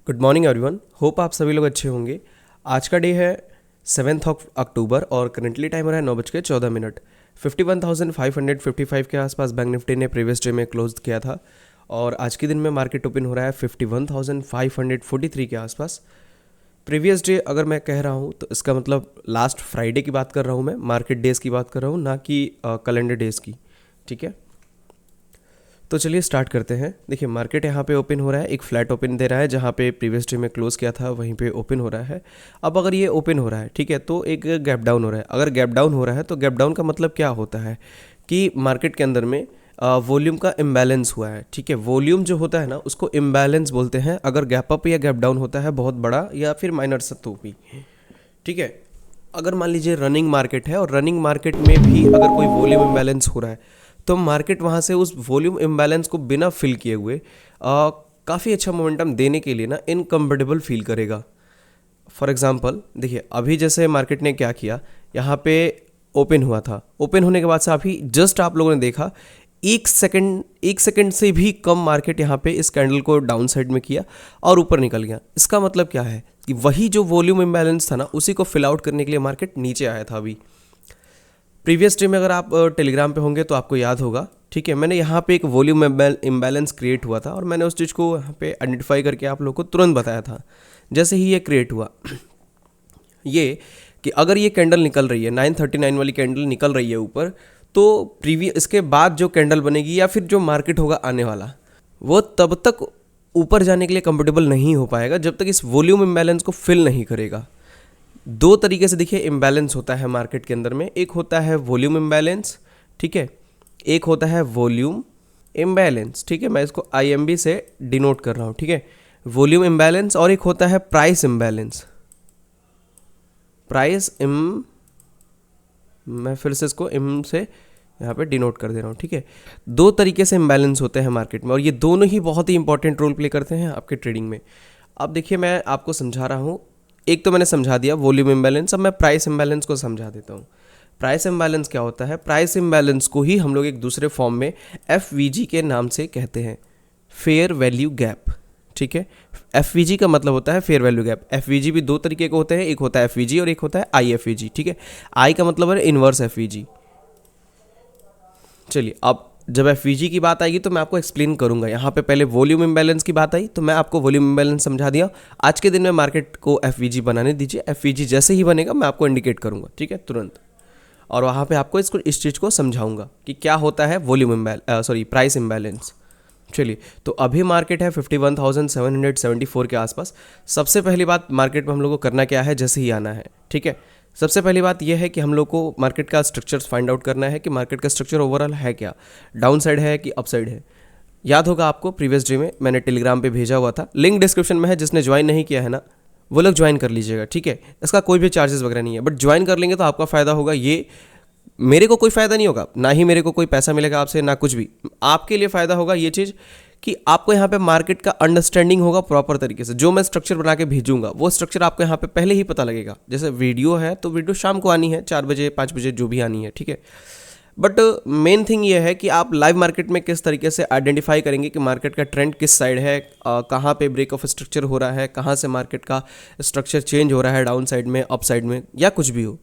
Good morning everyone. Hope आप सभी लोग अच्छे होंगे। आज का डे है 7 अक्टूबर और करंटली टाइम हो रहा है 9:14। 51,555 के आसपास बैंक निफ्टी ने प्रीवियस डे में क्लोज किया था और आज के दिन में मार्केट ओपन हो रहा है 51,543 के आसपास। प्रीवियस डे अगर मैं कह रहा हूँ तो इसका मतलब लास्ट फ्राइडे की बात कर रहा हूँ, मैं मार्केट डेज़ की बात कर रहा हूँ, ना कि कैलेंडर डेज़ की। ठीक है, तो चलिए स्टार्ट करते हैं। देखिए मार्केट यहाँ पे ओपन हो रहा है, एक फ्लैट ओपन दे रहा है, जहाँ पे प्रीवियस डे में क्लोज किया था वहीं पे ओपन हो रहा है। अब अगर ये ओपन हो रहा है, ठीक है, तो एक गैप डाउन हो रहा है। अगर गैप डाउन हो रहा है तो गैप डाउन का मतलब क्या होता है कि मार्केट के अंदर में वॉल्यूम का इम्बैलेंस हुआ है। ठीक है, वॉल्यूम जो होता है ना उसको इम्बैलेंस बोलते हैं अगर गैप अप या गैप डाउन होता है बहुत बड़ा या फिर माइनर सा तो भी। ठीक है, अगर मान लीजिए रनिंग मार्केट है और रनिंग मार्केट में भी अगर कोई वॉल्यूम इम्बैलेंस हो रहा है तो मार्केट वहाँ से उस वॉल्यूम इम्बैलेंस को बिना फिल किए हुए काफ़ी अच्छा मोमेंटम देने के लिए ना इनकम्फर्टेबल फील करेगा। फॉर एग्जांपल देखिए अभी जैसे मार्केट ने क्या किया, यहाँ पे ओपन हुआ था, ओपन होने के बाद से अभी जस्ट आप लोगों ने देखा एक सेकंड से भी कम मार्केट यहाँ पे इस कैंडल को डाउन साइड में किया और ऊपर निकल गया। इसका मतलब क्या है कि वही जो वॉल्यूम इम्बैलेंस था ना उसी को फिल आउट करने के लिए मार्केट नीचे आया था। अभी प्रीवियस डे में अगर आप टेलीग्राम पे होंगे तो आपको याद होगा, ठीक है, मैंने यहाँ पे एक वॉल्यूम इम्बैलेंस क्रिएट हुआ था और मैंने उस चीज़ को यहाँ पे आइडेंटिफाई करके आप लोगों को तुरंत बताया था। जैसे ही ये क्रिएट हुआ ये कि अगर ये कैंडल निकल रही है 939 वाली कैंडल निकल रही है ऊपर, तो प्रीवियस इसके बाद जो कैंडल बनेगी या फिर जो मार्केट होगा आने वाला वो तब तक ऊपर जाने के लिए कंफर्टेबल नहीं हो पाएगा जब तक इस वॉल्यूम इम्बैलेंस को फिल नहीं करेगा। दो तरीके से देखिए इम्बैलेंस होता है मार्केट के अंदर में, एक होता है वॉल्यूम इम्बैलेंस, ठीक है, एक होता है वॉल्यूम इम्बैलेंस। ठीक है, मैं इसको IMB से डिनोट कर रहा हूँ। ठीक है, वॉल्यूम इम्बैलेंस, और एक होता है प्राइस इम्बैलेंस। मैं फिर से इसको इम से यहाँ पे डिनोट कर दे रहा हूँ। ठीक है, दो तरीके से इम्बैलेंस होते हैं मार्केट में और ये दोनों ही बहुत ही इंपॉर्टेंट रोल प्ले करते हैं आपके ट्रेडिंग में। अब देखिए मैं आपको समझा रहा हूँ, एक तो मैंने समझा दिया वॉल्यूम इम्बैलेंस, अब मैं प्राइस इम्बैलेंस को समझा देता हूँ। प्राइस इम्बैलेंस क्या होता है? प्राइस इम्बैलेंस को ही हम लोग एक दूसरे फॉर्म में FVG के नाम से कहते हैं, फेयर वैल्यू गैप। ठीक है, FVG का मतलब होता है फेयर वैल्यू गैप। FVG भी दो तरीके के होते हैं, एक होता है FVG और एक होता है IFVG। ठीक है, I का मतलब है इन्वर्स FVG। चलिए अब जब FVG की बात आएगी तो मैं आपको एक्सप्लेन करूंगा। यहाँ पे पहले वॉल्यूम इम्बैलेंस की बात आई तो मैं आपको वॉल्यूम इम्बैलेंस समझा दिया। आज के दिन में मार्केट को FVG बनाने दीजिए, FVG जैसे ही बनेगा मैं आपको इंडिकेट करूंगा, ठीक है, तुरंत, और वहाँ पे आपको इस चीज़ को समझाऊंगा कि क्या होता है वॉल्यूम प्राइस इम्बैलेंस। चलिए तो अभी मार्केट है 51,774 के आसपास। सबसे पहली बात मार्केट में हम लोग को करना क्या है, जैसे ही आना है, ठीक है, सबसे पहली बात यह है कि हम लोग को मार्केट का स्ट्रक्चर फाइंड आउट करना है कि मार्केट का स्ट्रक्चर ओवरऑल है क्या, डाउन साइड है कि अप साइड है। याद होगा आपको प्रीवियस डे में मैंने टेलीग्राम पे भेजा हुआ था, लिंक डिस्क्रिप्शन में है, जिसने ज्वाइन नहीं किया है ना वो लोग ज्वाइन कर लीजिएगा। ठीक है, इसका कोई भी चार्जेस वगैरह नहीं है, बट ज्वाइन कर लेंगे तो आपका फ़ायदा होगा। ये मेरे को कोई फ़ायदा नहीं होगा, ना ही मेरे को कोई पैसा मिलेगा आपसे, ना कुछ भी। आपके लिए फ़ायदा होगा ये चीज़ कि आपको यहाँ पे मार्केट का अंडरस्टैंडिंग होगा प्रॉपर तरीके से। जो मैं स्ट्रक्चर बना के भेजूंगा वो स्ट्रक्चर आपको यहाँ पे पहले ही पता लगेगा। जैसे वीडियो है तो वीडियो शाम को आनी है 4 बजे 5 बजे जो भी आनी है, ठीक है, बट मेन थिंग ये है कि आप लाइव मार्केट में किस तरीके से आइडेंटिफाई करेंगे कि मार्केट का ट्रेंड किस साइड है, कहाँ पे ब्रेक ऑफ स्ट्रक्चर हो रहा है, कहाँ से मार्केट का स्ट्रक्चर चेंज हो रहा है, डाउन साइड में, अप साइड में, या कुछ भी हो।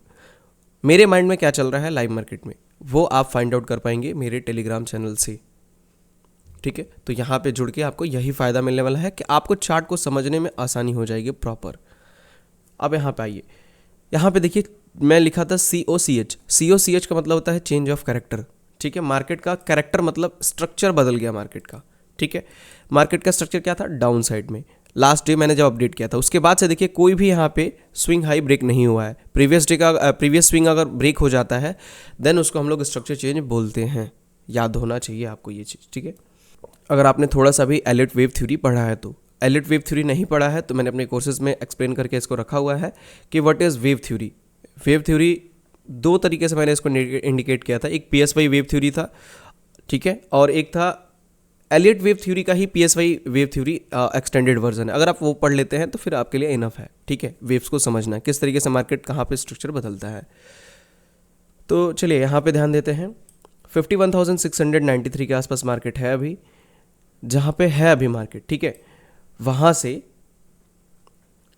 मेरे माइंड में क्या चल रहा है लाइव मार्केट में वो आप फाइंड आउट कर पाएंगे मेरे टेलीग्राम चैनल से। ठीक है, तो यहाँ पे जुड़ के आपको यही फ़ायदा मिलने वाला है कि आपको चार्ट को समझने में आसानी हो जाएगी प्रॉपर। अब यहाँ पे आइए, यहाँ पे देखिए मैं लिखा था COCH का मतलब होता है चेंज ऑफ कैरेक्टर। ठीक है, मार्केट का कैरेक्टर मतलब स्ट्रक्चर बदल गया मार्केट का। ठीक है, मार्केट का स्ट्रक्चर क्या था, डाउन साइड में। लास्ट डे मैंने जब अपडेट किया था उसके बाद से देखिए कोई भी यहाँ पे स्विंग हाई ब्रेक नहीं हुआ है। प्रीवियस स्विंग अगर ब्रेक हो जाता है देन उसको हम लोग स्ट्रक्चर चेंज बोलते हैं। याद होना चाहिए आपको ये चीज़, ठीक है। अगर आपने थोड़ा सा भी एलिट वेव थ्योरी पढ़ा है तो, एलिट वेव थ्योरी नहीं पढ़ा है तो मैंने अपने कोर्सेज में एक्सप्लेन करके इसको रखा हुआ है कि what is wave theory. Wave theory दो तरीके से मैंने इसको इंडिकेट किया था, एक PSY वेव थ्योरी था, ठीक है, और एक था एलिट वेव थ्योरी का ही PSY wave theory extended version है। अगर आप वो पढ़ लेते हैं तो फिर आपके लिए इनफ है, ठीक है, वेव्स को समझना किस तरीके से मार्केट कहाँ पे स्ट्रक्चर बदलता है। तो चलिए यहाँ पे ध्यान देते हैं। 51,693 के आसपास मार्केट है अभी, जहाँ पे है अभी मार्केट, ठीक है, वहाँ से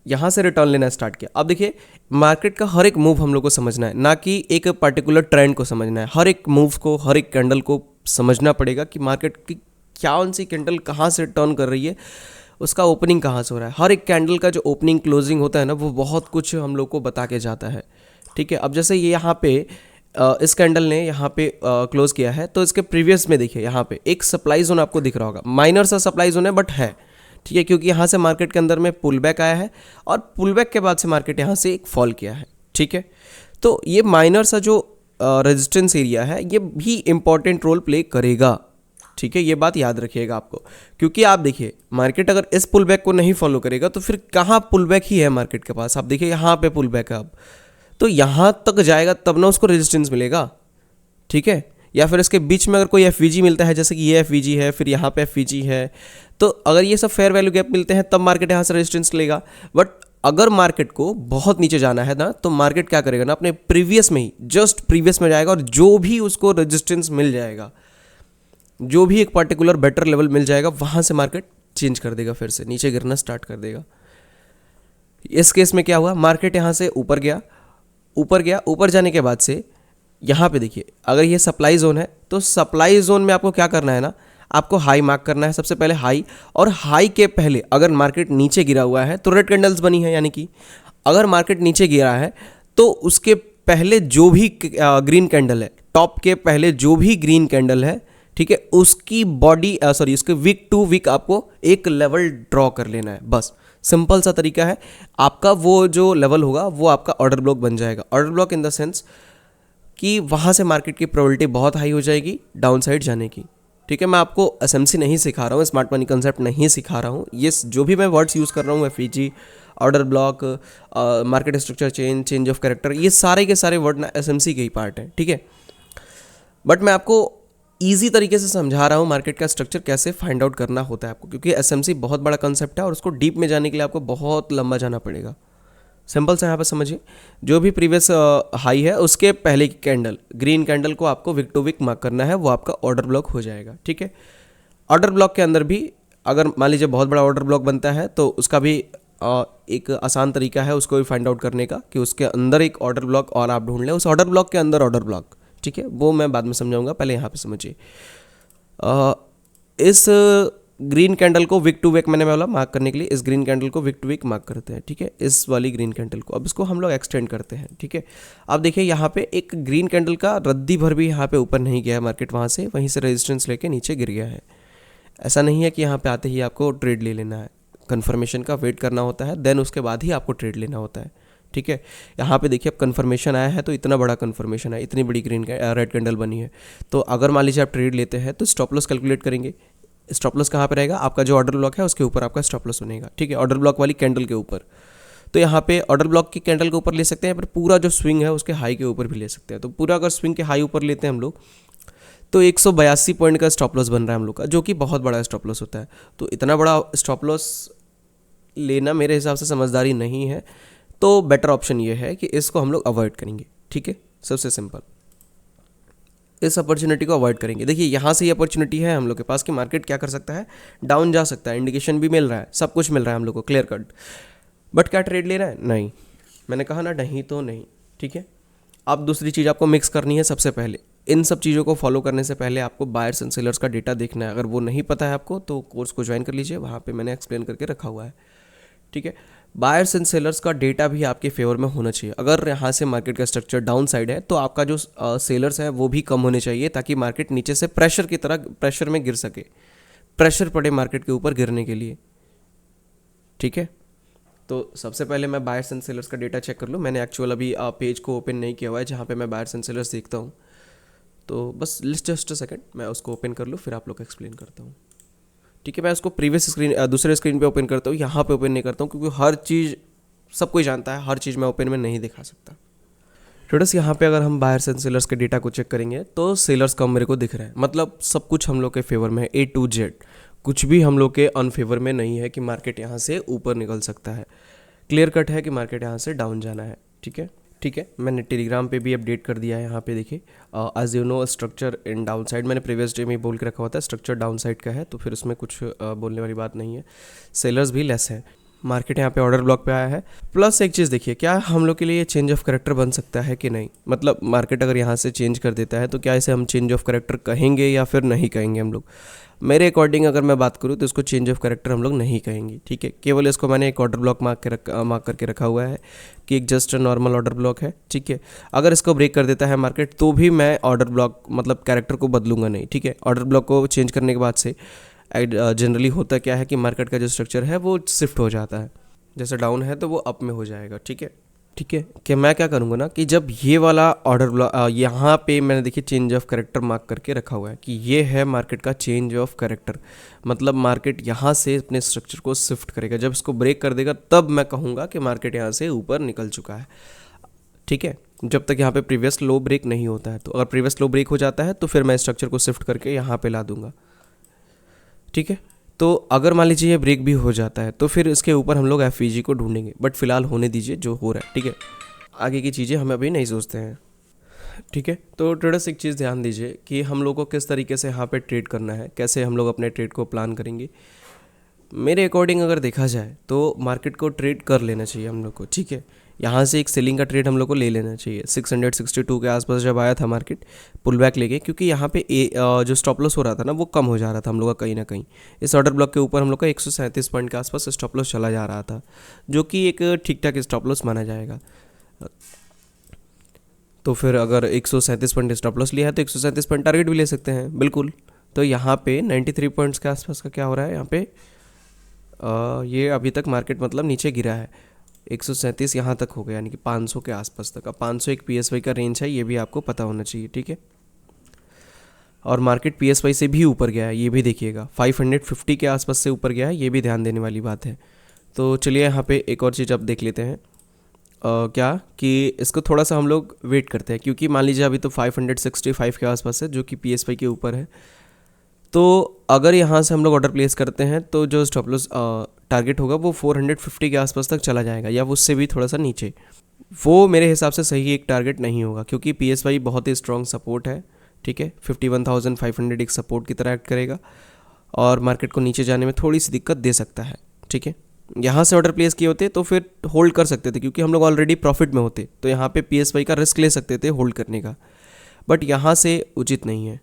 यहाँ से रिटर्न लेना स्टार्ट किया। अब देखिए मार्केट का हर एक मूव हम लोग को समझना है, ना कि एक पर्टिकुलर ट्रेंड को समझना है। हर एक मूव को, हर एक कैंडल को समझना पड़ेगा कि मार्केट की कौन सी कैंडल कहाँ से टर्न कर रही है, उसका ओपनिंग कहाँ से हो रहा है। हर एक कैंडल का जो ओपनिंग क्लोजिंग होता है ना, वो बहुत कुछ हम लोग को बता के जाता है, ठीक है। अब जैसे ये यहाँ पे इस कैंडल ने यहाँ पे क्लोज किया है, तो इसके प्रीवियस में देखिए यहाँ पे एक सप्लाई जोन आपको दिख रहा होगा, माइनर सा सप्लाई जोन है बट है, ठीक है, क्योंकि यहाँ से मार्केट के अंदर में पुल बैक आया है और पुल बैक के बाद से मार्केट यहाँ से एक फॉल किया है, ठीक है। तो ये माइनर सा जो रेजिस्टेंस एरिया है ये भी इंपॉर्टेंट रोल प्ले करेगा, ठीक है, ये बात याद रखिएगा आपको। क्योंकि आप देखिए मार्केट अगर इस पुल बैक को नहीं फॉलो करेगा तो फिर कहाँ पुल बैक ही है मार्केट के पास। आप देखिए यहाँ पे पुल बैक है, अब तो यहाँ तक जाएगा तब ना उसको रेजिस्टेंस मिलेगा, ठीक है। या फिर इसके बीच में अगर कोई एफवीजी मिलता है, जैसे कि ये एफवीजी है, फिर यहाँ पे एफवीजी है, तो अगर ये सब फेयर वैल्यू गैप मिलते हैं तब मार्केट यहाँ से रेजिस्टेंस लेगा। बट अगर मार्केट को बहुत नीचे जाना है ना, तो मार्केट क्या करेगा ना, अपने प्रीवियस में ही जस्ट प्रीवियस में जाएगा और जो भी उसको रेजिस्टेंस मिल जाएगा, जो भी एक पर्टिकुलर बेटर लेवल मिल जाएगा, वहाँ से मार्केट चेंज कर देगा, फिर से नीचे गिरना स्टार्ट कर देगा। इस केस में क्या हुआ, मार्केट यहाँ से ऊपर गया, ऊपर जाने के बाद से यहाँ पे देखिए अगर ये सप्लाई जोन है तो सप्लाई जोन में आपको क्या करना है ना, आपको हाई मार्क करना है सबसे पहले, हाई। और हाई के पहले अगर मार्केट नीचे गिरा हुआ है तो रेड कैंडल्स बनी है, यानी कि अगर मार्केट नीचे गिरा है तो उसके पहले जो भी ग्रीन कैंडल है, टॉप के पहले जो भी ग्रीन कैंडल है, ठीक है, उसकी बॉडी उसके वीक टू वीक आपको एक लेवल ड्रॉ कर लेना है, बस सिंपल सा तरीका है। आपका वो जो लेवल होगा वो आपका ऑर्डर ब्लॉक बन जाएगा। Order block in the sense कि वहाँ से मार्केट की प्रोबेबिलिटी बहुत हाई हो जाएगी डाउन साइड जाने की, ठीक है। मैं आपको एसएमसी नहीं सिखा रहा हूँ, स्मार्ट मनी कंसेप्ट नहीं सिखा रहा हूँ। ये जो भी मैं वर्ड्स यूज़ कर रहा हूँ, FEG, order block, market structure change of character, ये सारे के सारे वर्ड ना एसएमसी के ही पार्ट हैं, ठीक है। बट मैं आपको ईजी तरीके से समझा रहा हूँ मार्केट का स्ट्रक्चर कैसे फाइंड आउट करना होता है आपको, क्योंकि एसएमसी बहुत बड़ा कंसेप्ट है और उसको डीप में जाने के लिए आपको बहुत लंबा जाना पड़ेगा। सिंपल से यहाँ पर समझिए, जो भी प्रीवियस हाई है उसके पहले की कैंडल, ग्रीन कैंडल को आपको विक टू विक मार्क करना है, वो आपका ऑर्डर ब्लॉक हो जाएगा, ठीक है। ऑर्डर ब्लॉक के अंदर भी अगर मान लीजिए बहुत बड़ा ऑर्डर ब्लॉक बनता है तो उसका भी एक आसान तरीका है उसको भी फाइंड आउट करने का, कि उसके अंदर एक ऑर्डर ब्लॉक और आप ढूंढ लें, उस ऑर्डर ब्लॉक के अंदर ऑर्डर ब्लॉक, ठीक है, वो मैं बाद में समझाऊंगा, पहले यहाँ पे समझिए। इस ग्रीन कैंडल को विक टू विक मैंने बोला मार्क करने के लिए, इस ग्रीन कैंडल को विक टू विक मार्क करते हैं, ठीक है, इस वाली ग्रीन कैंडल को। अब इसको हम लोग एक्सटेंड करते हैं, ठीक है। अब देखिए यहाँ पे एक ग्रीन कैंडल का रद्दी भर भी यहाँ पे ऊपर नहीं गया है मार्केट, वहाँ से वहीं से रेजिस्टेंस लेके नीचे गिर गया है। ऐसा नहीं है कि यहाँ पे आते ही आपको ट्रेड ले लेना है, कन्फर्मेशन का वेट करना होता है, देन उसके बाद ही आपको ट्रेड लेना होता है, ठीक है। यहाँ पे देखिए अब कन्फर्मेशन आया है, तो इतना बड़ा कन्फर्मेशन है, इतनी बड़ी रेड कैंडल बनी है, तो अगर मान लीजिए आप ट्रेड लेते हैं तो स्टॉप लॉस कैलकुलेट करेंगे। स्टॉप लॉस कहाँ पे रहेगा, आपका जो ऑर्डर ब्लॉक है उसके ऊपर आपका स्टॉप लॉस बनेगा, ठीक है, ऑर्डर ब्लॉक वाली कैंडल के ऊपर। तो यहाँ पे ऑर्डर ब्लॉक की कैंडल के ऊपर ले सकते हैं, पर पूरा जो स्विंग है उसके हाई के ऊपर भी ले सकते हैं। तो पूरा अगर स्विंग के हाई ऊपर लेते हैं हम लोग तो 182 पॉइंट का स्टॉप लॉस बन रहा है हम लोग का, जो कि बहुत बड़ा स्टॉप लॉस होता है। तो इतना बड़ा स्टॉप लॉस लेना मेरे हिसाब से समझदारी नहीं है, तो बेटर ऑप्शन ये है कि इसको हम लोग अवॉइड करेंगे, ठीक है, सबसे सिंपल इस अपॉर्चुनिटी को अवॉइड करेंगे। देखिए यहाँ से ये अपॉर्चुनिटी है हम लोग के पास कि मार्केट क्या कर सकता है, डाउन जा सकता है, इंडिकेशन भी मिल रहा है, सब कुछ मिल रहा है हम लोग को क्लियर कट, बट क्या ट्रेड ले रहा है, नहीं, मैंने कहा ना नहीं तो नहीं, ठीक है। अब दूसरी चीज़ आपको मिक्स करनी है, सबसे पहले इन सब चीज़ों को फॉलो करने से पहले आपको बायर्स एंड सेलर्स का डेटा देखना है। अगर वो नहीं पता है आपको तो कोर्स को ज्वाइन कर लीजिए, वहाँ पे मैंने एक्सप्लेन करके रखा हुआ है, ठीक है। बायर्स एंड सेलर्स का डेटा भी आपके फेवर में होना चाहिए। अगर यहाँ से मार्केट का स्ट्रक्चर डाउन साइड है तो आपका जो सेलर्स है वो भी कम होने चाहिए, ताकि मार्केट नीचे से प्रेशर की तरह प्रेशर में गिर सके, प्रेशर पड़े मार्केट के ऊपर गिरने के लिए, ठीक है। तो सबसे पहले मैं बायर्स एंड सेलर्स का डेटा चेक कर लूँ। मैंने एक्चुअल अभी पेज को ओपन नहीं किया हुआ है जहाँ पे मैं बायर्स एंड सेलर्स देखता हूँ, तो बस जस्ट अ सेकंड मैं उसको ओपन कर लूँ, फिर आप लोग को एक्सप्लेन करता हूँ, ठीक है। मैं उसको प्रीवियस स्क्रीन दूसरे स्क्रीन पे ओपन करता हूँ, यहाँ पे ओपन नहीं करता हूँ, क्योंकि हर चीज़ सब कोई जानता है, हर चीज़ मैं ओपन में नहीं दिखा सकता। ट्रेडर्स यहाँ पे अगर हम बायर्स एंड सेलर्स के डेटा को चेक करेंगे तो सेलर्स कम मेरे को दिख रहा है, मतलब सब कुछ हम लोग के फेवर में है, A to Z, कुछ भी हम लोग के अनफेवर में नहीं है कि मार्केट यहाँ से ऊपर निकल सकता है। क्लियर कट है कि मार्केट यहाँ से डाउन जाना है, ठीक है, ठीक है। मैंने टेलीग्राम पे भी अपडेट कर दिया है, यहाँ पे देखिए as you know structure in down side, मैंने प्रीवियस डे में बोल के रखा हुआ था स्ट्रक्चर डाउन साइड का है, तो फिर उसमें कुछ बोलने वाली बात नहीं है। सेलर्स भी लेस है, मार्केट यहाँ पे ऑर्डर ब्लॉक पे आया है। प्लस एक चीज़ देखिए, क्या हम लोग के लिए चेंज ऑफ करेक्टर बन सकता है कि नहीं, मतलब मार्केट अगर यहाँ से चेंज कर देता है तो क्या इसे हम चेंज ऑफ करेक्टर कहेंगे या फिर नहीं कहेंगे हम लोग। मेरे अकॉर्डिंग अगर मैं बात करूँ तो इसको चेंज ऑफ करेक्टर हम लोग नहीं कहेंगे, ठीक है। केवल इसको मैंने एक ऑर्डर ब्लॉक मार्क करके रखा हुआ है कि एक जस्ट नॉर्मल ऑर्डर ब्लॉक है, ठीक है। अगर इसको ब्रेक कर देता है मार्केट तो भी मैं ऑर्डर ब्लॉक मतलब कैरेक्टर को बदलूंगा नहीं, ठीक है। ऑर्डर ब्लॉक को चेंज करने के बाद से जनरली होता क्या है कि मार्केट का जो स्ट्रक्चर है वो शिफ्ट हो जाता है, जैसे डाउन है तो वो अप में हो जाएगा, ठीक है। ठीक है, कि मैं क्या करूँगा ना कि जब ये वाला ऑर्डर ब्लॉक यहाँ पे मैंने देखिए चेंज ऑफ करेक्टर मार्क करके रखा हुआ है कि ये है मार्केट का चेंज ऑफ करेक्टर, मतलब मार्केट यहाँ से अपने स्ट्रक्चर को शिफ्ट करेगा। जब इसको ब्रेक कर देगा तब मैं कहूँगा कि मार्केट यहाँ से ऊपर निकल चुका है, ठीक है। जब तक यहाँ पे प्रीवियस लो ब्रेक नहीं होता है, तो अगर प्रीवियस लो ब्रेक हो जाता है तो फिर मैं स्ट्रक्चर को शिफ्ट करके यहाँ पे ला दूंगा, ठीक है। तो अगर मान लीजिए ये ब्रेक भी हो जाता है तो फिर इसके ऊपर हम लोग एफवीजी को ढूंढेंगे, बट फिलहाल होने दीजिए जो हो रहा है, ठीक है। आगे की चीज़ें हम अभी नहीं सोचते हैं, ठीक है। तो ट्रेडर्स एक चीज़ ध्यान दीजिए कि हम लोग को किस तरीके से यहाँ पे ट्रेड करना है, कैसे हम लोग अपने ट्रेड को प्लान करेंगे। मेरे अकॉर्डिंग अगर देखा जाए तो मार्केट को ट्रेड कर लेना चाहिए हम लोग को, ठीक है। यहाँ से एक सेलिंग का ट्रेड हम लोग को ले लेना चाहिए। 662 के आसपास जब आया था मार्केट पुल बैक लेके, क्योंकि यहाँ पे जो स्टॉप लॉस हो रहा था ना वो कम हो जा रहा था हम लोग का कहीं ना कहीं। इस ऑर्डर ब्लॉक के ऊपर हम लोग का 137 पॉइंट के आसपास स्टॉप लॉस चला जा रहा था, जो कि एक ठीक ठाक स्टॉप लॉस माना जाएगा। तो फिर अगर 137 पॉइंट स्टॉप लॉस लिया है तो 137 पॉइंट टारगेट भी ले सकते हैं, बिल्कुल। तो यहाँ पे 93 पॉइंट्स के आसपास का क्या हो रहा है यहाँ पे, ये अभी तक मार्केट मतलब नीचे गिरा है। 137 यहाँ तक हो गया, यानी कि 500 के आसपास तक। अब 500 एक PSY का रेंज है, ये भी आपको पता होना चाहिए, ठीक है। और मार्केट PSY से भी ऊपर गया है, ये भी देखिएगा 550 के आसपास से ऊपर गया है, ये भी ध्यान देने वाली बात है। तो चलिए यहाँ पे एक और चीज़ अब देख लेते हैं, क्या कि इसको थोड़ा सा हम लोग वेट करते हैं, क्योंकि मान लीजिए अभी तो 565 के आसपास है जो कि PSY के ऊपर है। तो अगर यहाँ से हम लोग ऑर्डर प्लेस करते हैं तो जो स्टॉप लॉस टारगेट होगा वो 450 के आसपास तक चला जाएगा, या उससे भी थोड़ा सा नीचे। वो मेरे हिसाब से सही एक टारगेट नहीं होगा, क्योंकि PSY बहुत ही स्ट्रॉन्ग सपोर्ट है, ठीक है। 51,500 एक सपोर्ट की तरह एक्ट करेगा और मार्केट को नीचे जाने में थोड़ी सी दिक्कत दे सकता है, ठीक है। यहाँ से ऑर्डर प्लेस किए होते तो फिर होल्ड कर सकते थे, क्योंकि हम लोग ऑलरेडी प्रॉफिट में होते, तो यहाँ पे PSY का रिस्क ले सकते थे होल्ड करने का, बट यहाँ से उचित नहीं है।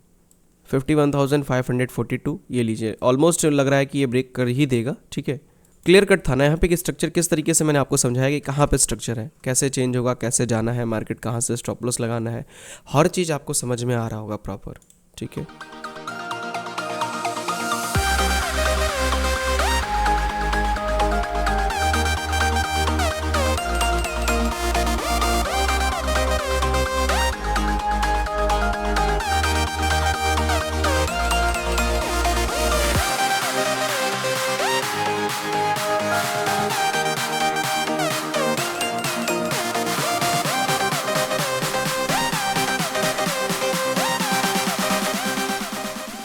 51,542 ये लीजिए, ऑलमोस्ट लग रहा है कि ये ब्रेक कर ही देगा, ठीक है। क्लियर कट था ना यहाँ पे कि स्ट्रक्चर किस तरीके से मैंने आपको समझाया कि कहाँ पे स्ट्रक्चर है, कैसे चेंज होगा, कैसे जाना है मार्केट, कहाँ से स्टॉप लॉस लगाना है, हर चीज़ आपको समझ में आ रहा होगा प्रॉपर, ठीक है।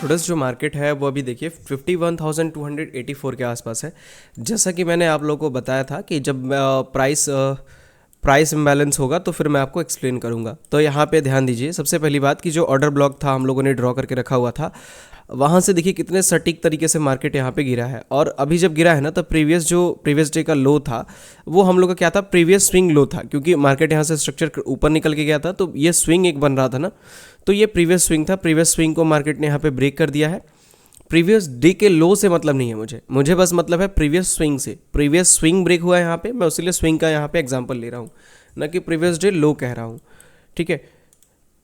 थोड़ा जो मार्केट है वो अभी देखिए 51,284 के आसपास है। जैसा कि मैंने आप लोगों को बताया था कि जब प्राइस इम्बैलेंस होगा तो फिर मैं आपको एक्सप्लेन करूंगा। तो यहाँ पे ध्यान दीजिए, सबसे पहली बात कि जो ऑर्डर ब्लॉक था हम लोगों ने ड्रॉ करके रखा हुआ था, वहाँ से देखिए कितने सटीक तरीके से मार्केट यहाँ पे गिरा है। और अभी जब गिरा है ना, तो प्रीवियस डे का लो था वो हम लोग का क्या था, प्रीवियस स्विंग लो था, क्योंकि मार्केट यहाँ से स्ट्रक्चर ऊपर निकल के गया था तो ये स्विंग एक बन रहा था ना, तो ये प्रीवियस स्विंग था। प्रीवियस स्विंग को मार्केट ने यहाँ पे ब्रेक कर दिया है। प्रीवियस डे के लो से मतलब नहीं है मुझे बस मतलब है प्रीवियस स्विंग से। प्रीवियस स्विंग ब्रेक हुआ है यहाँ पे, मैं उसीलिए स्विंग का यहाँ पे एग्जांपल ले रहा हूँ, ना कि प्रीवियस डे लो कह रहा हूँ, ठीक है।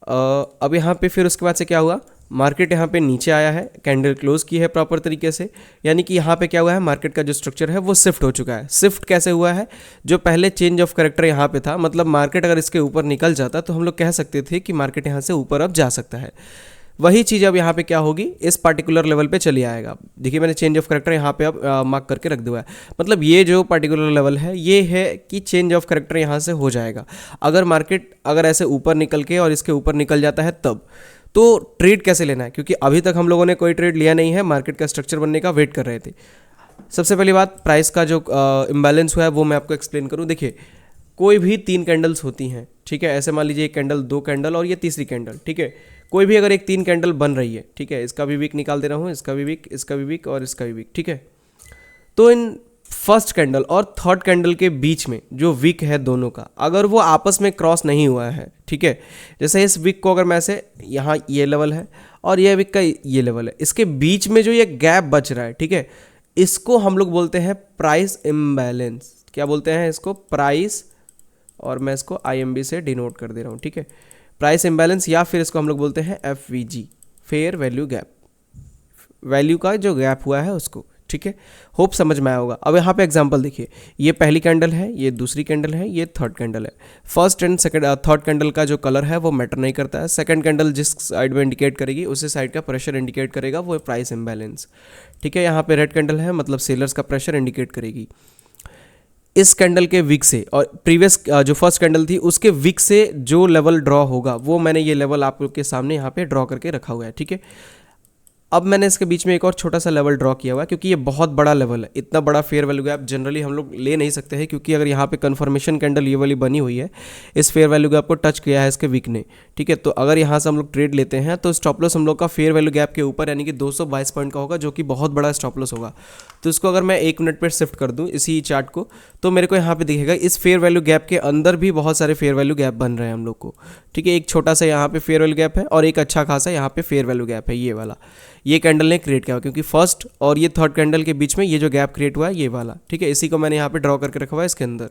अब यहाँ पे फिर उसके बाद से क्या हुआ, मार्केट यहाँ पे नीचे आया है, कैंडल क्लोज की है प्रॉपर तरीके से, यानी कि यहाँ पे क्या हुआ है, मार्केट का जो स्ट्रक्चर है वो शिफ्ट हो चुका है। शिफ्ट कैसे हुआ है, जो पहले चेंज ऑफ करेक्टर यहाँ पे था, मतलब मार्केट अगर इसके ऊपर निकल जाता तो हम लोग कह सकते थे कि मार्केट यहाँ से ऊपर अब जा सकता है। वही चीज़ अब यहाँ पे क्या होगी, इस पार्टिकुलर लेवल पे चली आएगा। देखिए मैंने चेंज ऑफ करेक्टर यहाँ पे अब मार्क करके रख दिया है, मतलब ये जो पार्टिकुलर लेवल है ये है कि चेंज ऑफ करेक्टर यहाँ से हो जाएगा। अगर मार्केट अगर ऐसे ऊपर निकल के और इसके ऊपर निकल जाता है तब तो ट्रेड कैसे लेना है, क्योंकि अभी तक हम लोगों ने कोई ट्रेड लिया नहीं है, मार्केट का स्ट्रक्चर बनने का वेट कर रहे थे। सबसे पहली बात, प्राइस का जो इम्बैलेंस हुआ है वो मैं आपको एक्सप्लेन करूँ। देखिए कोई भी 3 कैंडल्स होती हैं, ठीक है, ऐसे मान लीजिए 1 कैंडल, 2 कैंडल और ये तीसरी कैंडल, ठीक है। कोई भी अगर एक 3 कैंडल बन रही है, ठीक है, इसका भी वीक निकाल दे रहा हूँ, इसका भी वीक, इसका भी वीक और इसका भी वीक, ठीक है। तो इन फर्स्ट कैंडल और थर्ड कैंडल के बीच में जो विक है दोनों का, अगर वो आपस में क्रॉस नहीं हुआ है, ठीक है, जैसे इस विक को अगर मैं ऐसे, यहाँ ये लेवल है और ये विक का ये लेवल है, इसके बीच में जो ये गैप बच रहा है, ठीक है, इसको हम लोग बोलते हैं प्राइस इम्बैलेंस। क्या बोलते हैं इसको? प्राइस, और मैं इसको IMB से डिनोट कर दे रहा हूँ, ठीक है, प्राइस इम्बैलेंस, या फिर इसको हम लोग बोलते हैं FVG, fair value gap, value का जो गैप हुआ है उसको, ठीक है। होप समझ में आया होगा। अब यहाँ पे एग्जांपल देखिए, ये पहली कैंडल है, ये दूसरी कैंडल है, ये थर्ड कैंडल है। First and second third candle का जो कलर है वो मैटर नहीं करता है। सेकंड कैंडल जिस साइड में इंडिकेट करेगी उसी साइड का प्रेशर इंडिकेट करेगा, वो प्राइस इम्बैलेंस, ठीक है। यहाँ पे रेड कैंडल है, मतलब सेलर्स का प्रेशर इंडिकेट करेगी। इस कैंडल के विक से और प्रीवियस जो फर्स्ट कैंडल थी उसके विक से जो लेवल ड्रॉ होगा, वो मैंने ये लेवल आप लोग के सामने यहाँ पे ड्रॉ करके रखा हुआ है, ठीक है। अब मैंने इसके बीच में एक और छोटा सा लेवल ड्रॉ किया हुआ है, क्योंकि ये बहुत बड़ा लेवल है। इतना बड़ा फेयर वैल्यू गैप जनरली हम लोग ले नहीं सकते हैं, क्योंकि अगर यहाँ पे कन्फर्मेशन कैंडल ये वाली बनी हुई है, इस फेयर वैल्यू गैप को टच किया है इसके वीक ने, ठीक है। तो अगर यहाँ से हम लोग ट्रेड लेते हैं तो स्टॉप लॉस हम लोग का फेयर वैल्यू गैप के ऊपर यानी कि 222 पॉइंट का होगा, जो कि बहुत बड़ा स्टॉप लॉस होगा। तो इसको अगर मैं 1 मिनट पर शिफ्ट कर दूँ इसी चार्ट को, तो मेरे को यहाँ पे दिखेगा इस फेयर वैल्यू गैप के अंदर भी बहुत सारे फेयर वैल्यू गैप बन रहे हैं हम लोग को, ठीक है। एक छोटा सा यहाँ पे फेयर वैल्यू गैप है और एक अच्छा खासा यहाँ पे फेयर वैल्यू गैप है, ये वाला, ये कैंडल ने क्रिएट किया, क्योंकि फर्स्ट और ये थर्ड कैंडल के बीच में ये जो गैप क्रिएट हुआ है ये वाला, ठीक है। इसी को मैंने यहाँ पे ड्रॉ करके रखा हुआ है इसके अंदर।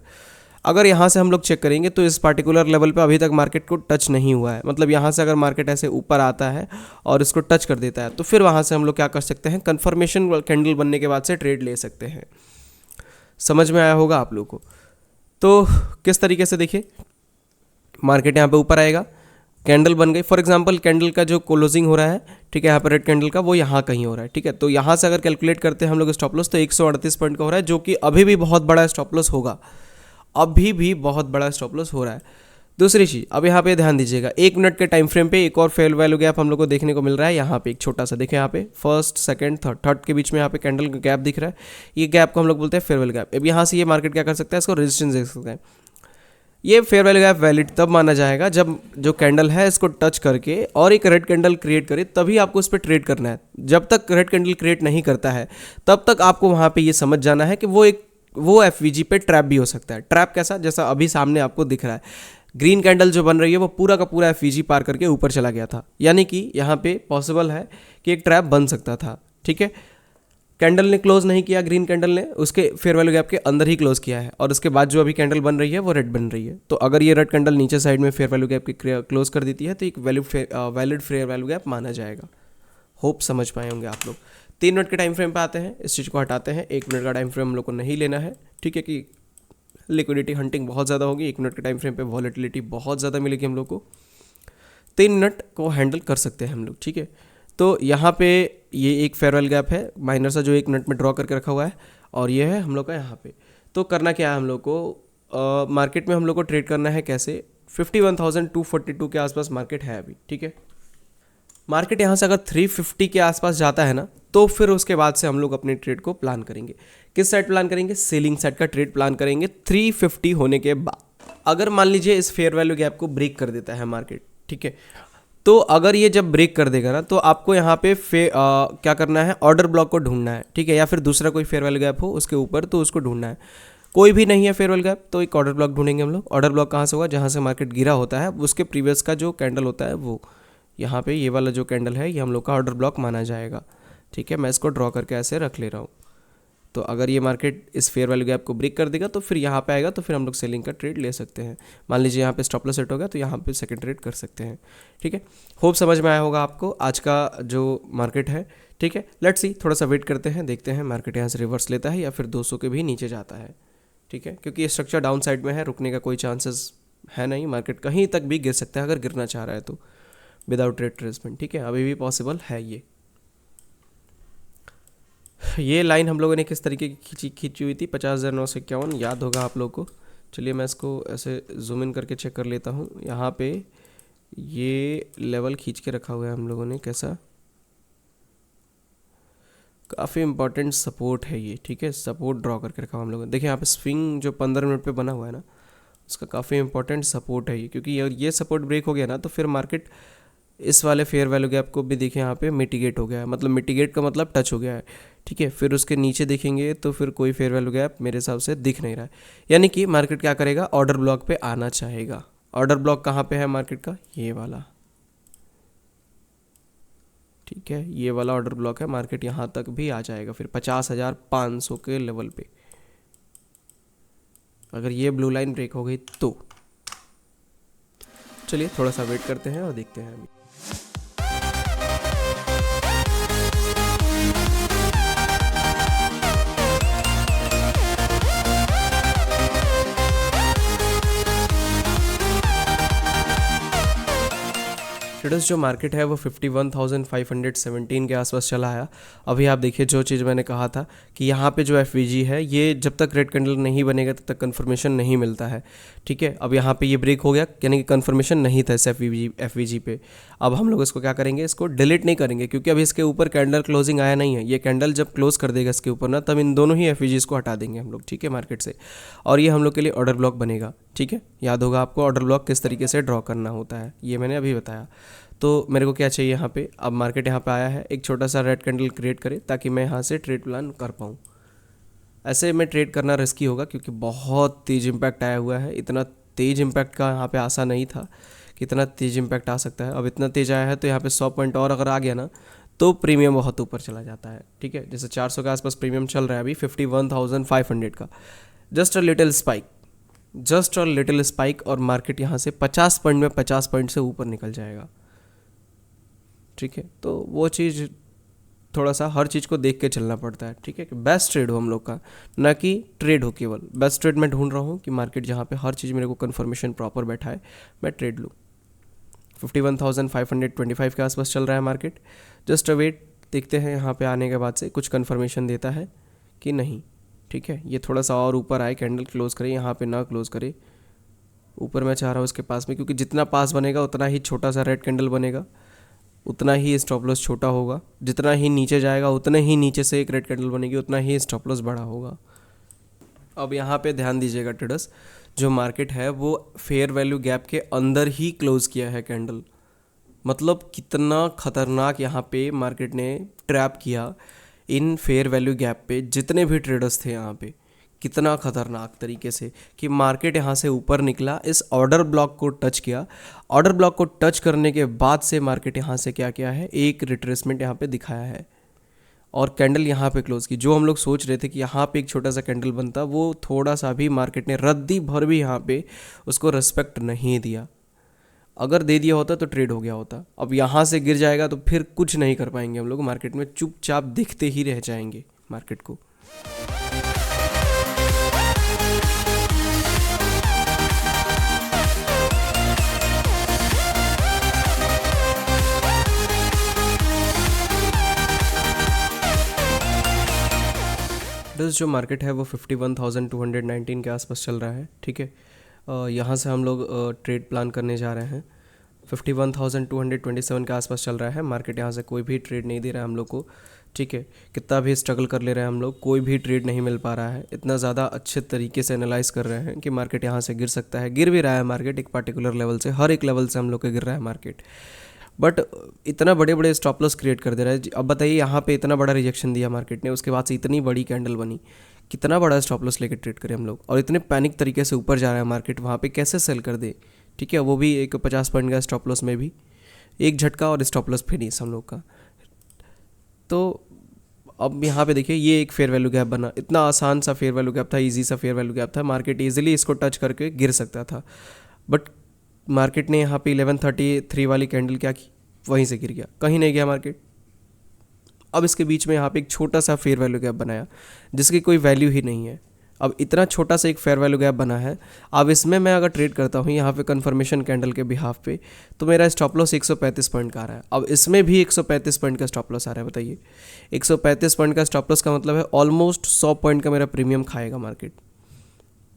अगर यहाँ से हम लोग चेक करेंगे तो इस पार्टिकुलर लेवल पे अभी तक मार्केट को टच नहीं हुआ है, मतलब यहाँ से अगर मार्केट ऐसे ऊपर आता है और इसको टच कर देता है तो फिर वहाँ से हम लोग क्या कर सकते हैं, कन्फर्मेशन कैंडल बनने के बाद से ट्रेड ले सकते हैं। समझ में आया होगा आप लोग को। तो किस तरीके से देखिए, मार्केट यहाँ पे ऊपर आएगा, कैंडल बन गई, फॉर एग्जांपल कैंडल का जो क्लोजिंग हो रहा है, ठीक है, यहाँ पर रेड कैंडल का वो यहाँ कहीं हो रहा है, ठीक है। तो यहाँ से अगर कैलकुलेट करते हैं हम लोग स्टॉप लॉस तो 138 पॉइंट का हो रहा है, जो कि अभी भी बहुत बड़ा स्टॉप लॉस होगा, अभी भी बहुत बड़ा स्टॉप लॉस हो रहा है। दूसरी चीज़, अब यहाँ पे ध्यान दीजिएगा, 1 मिनट के टाइम फ्रेम पे एक और फेयर वैल्यू गैप हम लोग को देखने को मिल रहा है। यहाँ पे एक छोटा सा देखें, यहाँ पे फर्स्ट सेकंड थर्ड के बीच में यहाँ पे कैंडल का गैप दिख रहा है, ये गैप को हम लोग बोलते हैं फेयर वैल्यू गैप। अब यहाँ से ये मार्केट क्या कर सकता है, इसको रेजिस्टेंस देख सकता है। ये फेयर वैल्यू गैप वैलिड तब माना जाएगा जब जो कैंडल है इसको टच करके और एक रेड कैंडल क्रिएट करे, तभी आपको उस पर ट्रेड करना है। जब तक रेड कैंडल क्रिएट नहीं करता है तब तक आपको वहाँ पे ये समझ जाना है कि वो FVG पे ट्रैप भी हो सकता है। ट्रैप कैसा, जैसा अभी सामने आपको दिख रहा है, ग्रीन कैंडल जो बन रही है वो पूरा का पूरा FVG पार करके ऊपर चला गया था, यानी कि यहाँ पे पॉसिबल है कि एक ट्रैप बन सकता था, ठीक है। कैंडल ने क्लोज नहीं किया, ग्रीन कैंडल ने उसके फेयर वैल्यू गैप के अंदर ही क्लोज किया है, और उसके बाद जो अभी कैंडल बन रही है वो रेड बन रही है। तो अगर ये रेड कैंडल नीचे साइड में फेयर वैल्यू गैप की क्लोज कर देती है तो एक वैलिड फेयर वैल्यू गैप माना जाएगा। होप समझ पाए होंगे आप लोग। 3 मिनट के टाइम फ्रेम पे आते हैं, इस चीज़ को हटाते हैं। 1 मिनट का टाइम फ्रेम हम लोग को नहीं लेना है, ठीक है, कि लिक्विडिटी हंटिंग बहुत ज़्यादा होगी। 1 मिनट के टाइम फ्रेम पे वॉलेटिलिटी बहुत ज़्यादा मिलेगी हम लोग को। 3 मिनट को हैंडल कर सकते हैं हम लोग, ठीक है। तो यहाँ पे ये एक फेयर वैल्यू गैप है माइनर सा, जो 1 मिनट में ड्रॉ करके रखा हुआ है, और ये है हम लोग का यहाँ पे। तो करना क्या है हम लोग को, मार्केट में हम लोग को ट्रेड करना है कैसे, 51,242 के आसपास मार्केट है अभी, ठीक है। मार्केट यहाँ से अगर 350 के आसपास जाता है ना, तो फिर उसके बाद से हम लोग अपने ट्रेड को प्लान करेंगे। किस साइड प्लान करेंगे, सेलिंग साइड का ट्रेड प्लान करेंगे 350 होने के बाद। अगर मान लीजिए इस फेयर वैल्यू गैप को ब्रेक कर देता है मार्केट, ठीक है, तो अगर ये जब ब्रेक कर देगा ना, तो आपको यहाँ पे क्या करना है, ऑर्डर ब्लॉक को ढूंढना है, ठीक है, या फिर दूसरा कोई फेयर वैल्यू गैप हो उसके ऊपर, तो उसको ढूंढना है। कोई भी नहीं है फेयर वैल्यू गैप, तो एक ऑर्डर ब्लॉक ढूंढेंगे हम लोग। ऑर्डर ब्लॉक कहाँ से होगा, जहाँ से मार्केट गिरा होता है उसके प्रीवियस का जो कैंडल होता है वो, यहाँ पे ये वाला जो कैंडल है ये हम लोग का ऑर्डर ब्लॉक माना जाएगा, ठीक है। मैं इसको ड्रॉ करके ऐसे रख ले रहा हूँ। तो अगर ये मार्केट इस फेयर वैल्यू गैप को ब्रेक कर देगा तो फिर यहाँ पे आएगा, तो फिर हम लोग सेलिंग का ट्रेड ले सकते हैं। मान लीजिए यहाँ पे स्टॉप लॉस सेट हो गया तो यहाँ पे सेकंड ट्रेड कर सकते हैं, ठीक है। होप समझ में आया होगा आपको आज का जो मार्केट है, ठीक है। लेट्स सी, थोड़ा सा वेट करते हैं, देखते हैं मार्केट यहाँ से रिवर्स लेता है या फिर 200 के भी नीचे जाता है, ठीक है, क्योंकि ये स्ट्रक्चर डाउन साइड में है, रुकने का कोई चांसेस है नहीं। मार्केट कहीं तक भी गिर सकता है अगर गिरना चाह रहा है तो, विदाउट रिट्रेसमेंट, ठीक है, अभी भी पॉसिबल है। ये लाइन हम लोगों ने किस तरीके की खींची हुई थी, 50,951, याद होगा आप लोगों को। चलिए मैं इसको ऐसे जूम इन करके चेक कर लेता हूँ। यहाँ पे ये लेवल खींच के रखा हुआ है हम लोगों ने, कैसा, काफ़ी इंपॉर्टेंट सपोर्ट है ये, ठीक है, सपोर्ट ड्रॉ करके रखा हुआ हम लोगों ने। देखिए यहाँ पे स्विंग जो 15 मिनट पे बना हुआ है ना, उसका काफ़ी इंपॉर्टेंट सपोर्ट है ये, क्योंकि अगर ये सपोर्ट ब्रेक हो गया ना तो फिर मार्केट इस वाले फेयर वैल्यू गैप को भी देखिए यहाँ पे मिटिगेट हो गया है, मतलब मिटिगेट का मतलब टच हो गया है, ठीक है। फिर उसके नीचे देखेंगे तो फिर कोई फेयर वैल्यू गैप मेरे हिसाब से दिख नहीं रहा है, यानी कि मार्केट क्या करेगा, ऑर्डर ब्लॉक पे आना चाहेगा। ऑर्डर ब्लॉक कहाँ पे है मार्केट का, ये वाला, ठीक है, ये वाला ऑर्डर ब्लॉक है। मार्केट यहाँ तक भी आ जाएगा फिर 50,500 के लेवल पे। अगर ये ब्लू लाइन ब्रेक हो गई तो चलिए थोड़ा सा वेट करते हैं और देखते हैं अभी। ट्रेडर्स जो मार्केट है वो 51,517 के आसपास चला आया। अभी आप देखिए जो चीज़ मैंने कहा था कि यहाँ पे जो एफ है ये जब तक रेड कैंडल नहीं बनेगा तब तक कन्फर्मेशन नहीं मिलता है, ठीक है। अब यहाँ पे ये ब्रेक हो गया, यानी कि कन्फर्मेशन नहीं था इस एफ पे। अब हम लोग इसको क्या करेंगे, इसको डिलीट नहीं करेंगे क्योंकि अभी इसके ऊपर कैंडल क्लोजिंग आया नहीं है। ये कैंडल जब क्लोज कर देगा इसके ऊपर ना, तब इन दोनों ही एफ को हटा देंगे हम लोग, ठीक है, मार्केट से। और ये हम लोग के लिए ऑर्डर ब्लॉक बनेगा, ठीक है। याद होगा आपको ऑर्डर ब्लॉक किस तरीके से ड्रॉ करना होता है, ये मैंने अभी बताया। तो मेरे को क्या चाहिए यहाँ पे, अब मार्केट यहाँ पे आया है, एक छोटा सा रेड कैंडल क्रिएट करे ताकि मैं यहाँ से ट्रेड प्लान कर पाऊँ। ऐसे में ट्रेड करना रिस्की होगा क्योंकि बहुत तेज़ इम्पैक्ट आया हुआ है। इतना तेज़ इम्पैक्ट का यहाँ पे आशा नहीं था कि इतना तेज़ इम्पैक्ट आ सकता है। अब इतना तेज़ आया है तो यहाँ पे 100 पॉइंट और अगर आ गया ना तो प्रीमियम बहुत ऊपर चला जाता है, ठीक है। जैसे 400 के आसपास प्रीमियम चल रहा है अभी 51,500 का। जस्ट अ लिटिल स्पाइक और मार्केट यहाँ से 50 पॉइंट में 50 पॉइंट से ऊपर निकल जाएगा, ठीक है। तो वो चीज़ थोड़ा सा हर चीज़ को देख के चलना पड़ता है, ठीक है, कि बेस्ट ट्रेड हो हम लोग का, ना कि ट्रेड हो केवल। बेस्ट ट्रेड मैं ढूंढ रहा हूँ कि मार्केट जहाँ पे हर चीज़ मेरे को कन्फर्मेशन प्रॉपर बैठा है, मैं ट्रेड लूँ। 51,525 के आसपास चल रहा है मार्केट। जस्ट अ वेट, देखते हैं यहाँ पे आने के बाद से कुछ कन्फर्मेशन देता है कि नहीं, ठीक है। ये थोड़ा सा और ऊपर आए, कैंडल क्लोज करे, यहाँ पे ना क्लोज करे, ऊपर मैं चाह रहा हूँ इसके पास में, क्योंकि जितना पास बनेगा उतना ही छोटा सा रेड कैंडल बनेगा, उतना ही स्टॉप लॉस छोटा होगा। जितना ही नीचे जाएगा उतने ही नीचे से एक रेड कैंडल बनेगी, उतना ही स्टॉप लॉस बड़ा होगा। अब यहाँ पे ध्यान दीजिएगा ट्रेडर्स, जो मार्केट है वो फेयर वैल्यू गैप के अंदर ही क्लोज किया है कैंडल। मतलब कितना खतरनाक यहाँ पे मार्केट ने ट्रैप किया इन फेयर वैल्यू गैप पे। जितने भी ट्रेडर्स थे यहाँ पे, कितना खतरनाक तरीके से कि मार्केट यहाँ से ऊपर निकला, इस ऑर्डर ब्लॉक को टच किया। ऑर्डर ब्लॉक को टच करने के बाद से मार्केट यहाँ से क्या किया है, एक रिट्रेसमेंट यहाँ पे दिखाया है और कैंडल यहाँ पे क्लोज की। जो हम लोग सोच रहे थे कि यहाँ पे एक छोटा सा कैंडल बनता, वो थोड़ा सा भी मार्केट ने रद्दी भर भी यहाँ पे उसको रिस्पेक्ट नहीं दिया। अगर दे दिया होता तो ट्रेड हो गया होता। अब यहाँ से गिर जाएगा तो फिर कुछ नहीं कर पाएंगे हम लोग मार्केट में, चुपचाप देखते ही रह जाएंगे मार्केट को। जो मार्केट है वो 51,219 के आसपास चल रहा है, ठीक है। यहाँ से हम लोग ट्रेड प्लान करने जा रहे हैं। 51,227 के आसपास चल रहा है मार्केट। यहाँ से कोई भी ट्रेड नहीं दे रहा है हम लोग को, ठीक है। कितना भी स्ट्रगल कर ले रहे हैं हम लोग, कोई भी ट्रेड नहीं मिल पा रहा है। इतना ज़्यादा अच्छे तरीके से एनालाइज कर रहे हैं कि मार्केट यहाँ से गिर सकता है, गिर भी रहा है मार्केट एक पार्टिकुलर लेवल से, हर एक लेवल से हम लोग का गिर रहा है मार्केट। बट इतना बड़े बड़े स्टॉप लॉस क्रिएट कर दे रहा है। अब बताइए, यहाँ पे इतना बड़ा रिजेक्शन दिया मार्केट ने, उसके बाद से इतनी बड़ी कैंडल बनी, कितना बड़ा स्टॉप लॉस लेकर ट्रेड करें हम लोग। और इतने पैनिक तरीके से ऊपर जा रहा है मार्केट, वहाँ पे कैसे सेल कर दे, ठीक है। वो भी एक 50 पॉइंट का स्टॉप लॉस में भी एक झटका और स्टॉप लॉस फिनिश हम लोग का। तो अब यहाँ पे देखिए, ये एक फेयर वैल्यू गैप बना। इतना आसान सा फेयर वैल्यू गैप था, इजी सा फेयर वैल्यू गैप था। मार्केट इजीली इसको टच करके गिर सकता था, बट मार्केट ने यहाँ पे 1133 वाली कैंडल क्या की, वहीं से गिर गया, कहीं नहीं गया मार्केट। अब इसके बीच में यहाँ पे एक छोटा सा फेयर वैल्यू गैप बनाया जिसकी कोई वैल्यू ही नहीं है। अब इतना छोटा सा एक फेयर वैल्यू गैप बना है, अब इसमें मैं अगर ट्रेड करता हूँ यहाँ पे कन्फर्मेशन कैंडल के बिहाफ पे, तो मेरा स्टॉप लॉस 135 पॉइंट का आ रहा है। अब इसमें भी 135 पॉइंट का स्टॉप लॉस आ रहा है। बताइए, 135 पॉइंट का स्टॉप लॉस का मतलब है ऑलमोस्ट 100 पॉइंट का मेरा प्रीमियम खाएगा मार्केट।